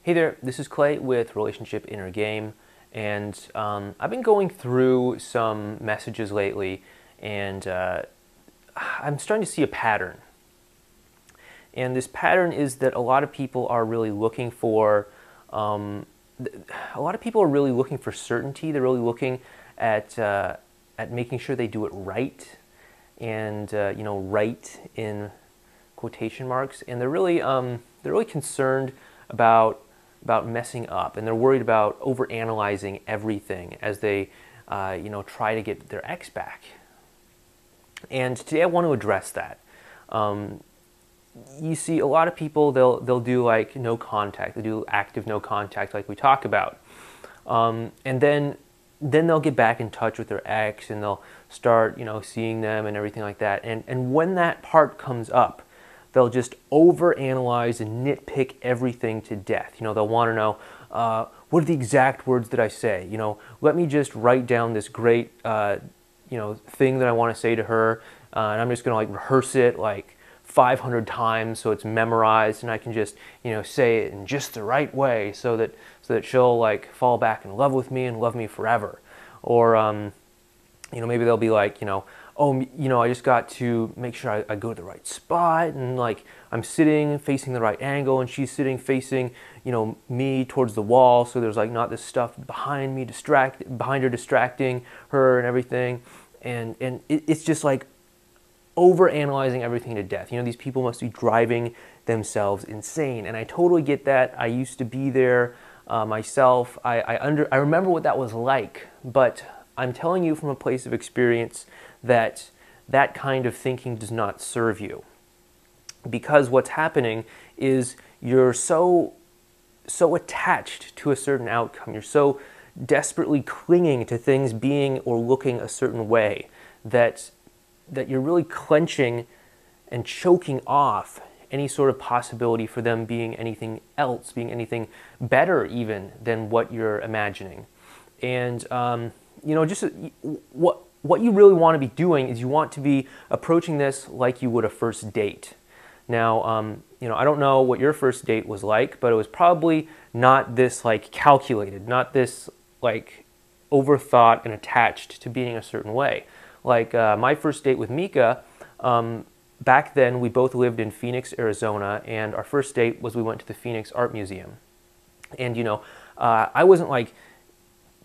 Hey there, this is Clay with Relationship Inner Game, and I've been going through some messages lately, and I'm starting to see a pattern. And this pattern is that a lot of people are really looking for, certainty. They're really looking at making sure they do it right, and right in quotation marks. And they're really concerned about messing up, and they're worried about overanalyzing everything as they try to get their ex back. And today I want to address that. You see, a lot of people, they'll do like no contact. They do active no contact, like we talk about, and then they'll get back in touch with their ex, and they'll start seeing them and everything like that. And when that part comes up, they'll just overanalyze and nitpick everything to death. They'll want to know, what are the exact words that I say? Let me just write down this great, thing that I want to say to her, and I'm just going to rehearse it 500 times so it's memorized, and I can just, say it in just the right way so that she'll fall back in love with me and love me forever. Or, maybe they'll be like, oh, I just got to make sure I go to the right spot, and I'm sitting facing the right angle, and she's sitting facing, me towards the wall, so there's not this stuff behind me behind her distracting her and everything, and it's just overanalyzing everything to death. These people must be driving themselves insane, and I totally get that. I used to be there myself. I remember what that was like, but I'm telling you from a place of experience that that kind of thinking does not serve you, because what's happening is you're so attached to a certain outcome. You're so desperately clinging to things being or looking a certain way that you're really clenching and choking off any sort of possibility for them being anything else, being anything better even than what you're imagining. And just what you really want to be doing is you want to be approaching this like you would a first date. Now, I don't know what your first date was like, but it was probably not this calculated, not this overthought and attached to being a certain way. My first date with Mika, back then we both lived in Phoenix, Arizona, and our first date was we went to the Phoenix Art Museum. And I wasn't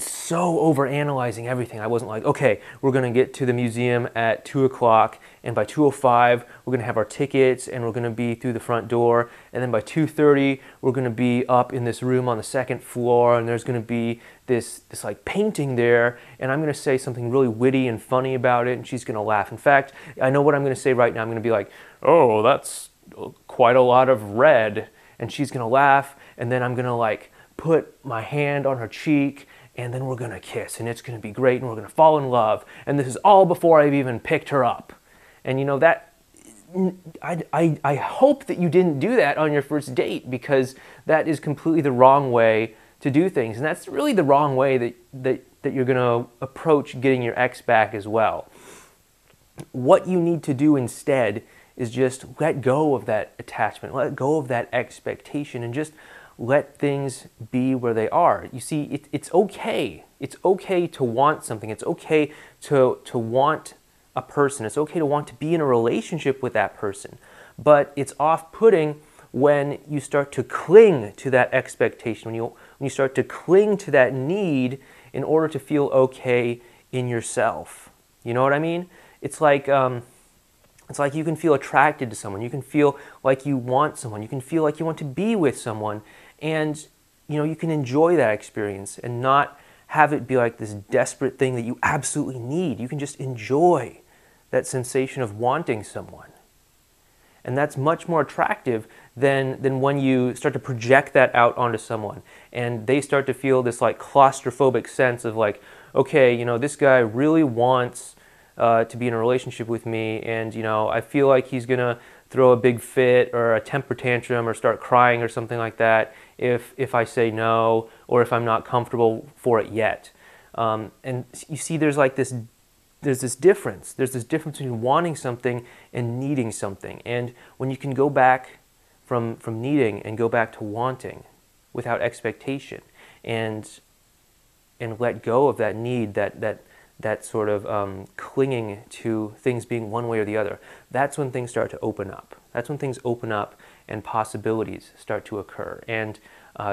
so overanalyzing everything. I wasn't okay, we're going to get to the museum at 2 o'clock, and by 2:05 we're going to have our tickets, and we're going to be through the front door, and then by 2:30 we're going to be up in this room on the second floor, and there's going to be this painting there, and I'm going to say something really witty and funny about it, and she's going to laugh. In fact, I know what I'm going to say right now. I'm going to be like, oh, that's quite a lot of red, and she's going to laugh, and then I'm going to put my hand on her cheek, and then we're going to kiss, and it's going to be great, and we're going to fall in love. And this is all before I've even picked her up. And that, I hope that you didn't do that on your first date, because that is completely the wrong way to do things. And that's really the wrong way that you're going to approach getting your ex back as well. What you need to do instead is just let go of that attachment, let go of that expectation, and just let things be where they are. You see, it's okay. It's okay to want something. It's okay to want a person. It's okay to want to be in a relationship with that person. But it's off-putting when you start to cling to that expectation, when you start to cling to that need in order to feel okay in yourself. You know what I mean? It's like you can feel attracted to someone. You can feel like you want someone. You can feel like you want to be with someone. And, you can enjoy that experience and not have it be this desperate thing that you absolutely need. You can just enjoy that sensation of wanting someone. And that's much more attractive than when you start to project that out onto someone, and they start to feel this claustrophobic sense of okay, this guy really wants to be in a relationship with me, and I feel like he's gonna throw a big fit or a temper tantrum or start crying or something like that if I say no, or if I'm not comfortable for it yet. And you see, there's this difference. There's this difference between wanting something and needing something. And when you can go back from needing and go back to wanting, without expectation, and let go of that need, that sort of clinging to things being one way or the other. That's when things start to open up. That's when things open up and possibilities start to occur. And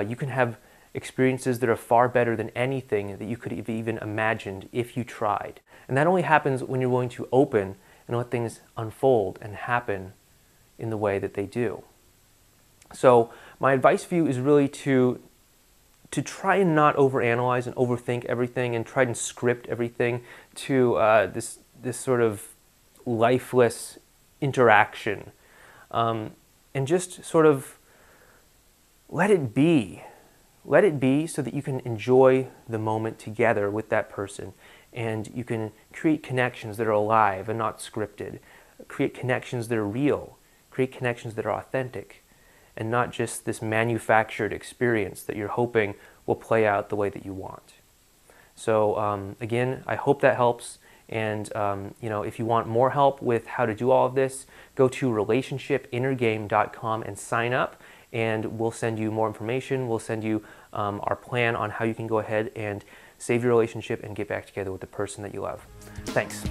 you can have experiences that are far better than anything that you could have even imagined if you tried. And that only happens when you're willing to open and let things unfold and happen in the way that they do. So my advice for you is really to try and not overanalyze and overthink everything and try and script everything to this sort of lifeless interaction, and just sort of let it be. Let it be so that you can enjoy the moment together with that person, and you can create connections that are alive and not scripted, create connections that are real, create connections that are authentic, and not just this manufactured experience that you're hoping will play out the way that you want. So again, I hope that helps. And if you want more help with how to do all of this, go to relationshipinnergame.com and sign up, and we'll send you more information. We'll send you our plan on how you can go ahead and save your relationship and get back together with the person that you love. Thanks.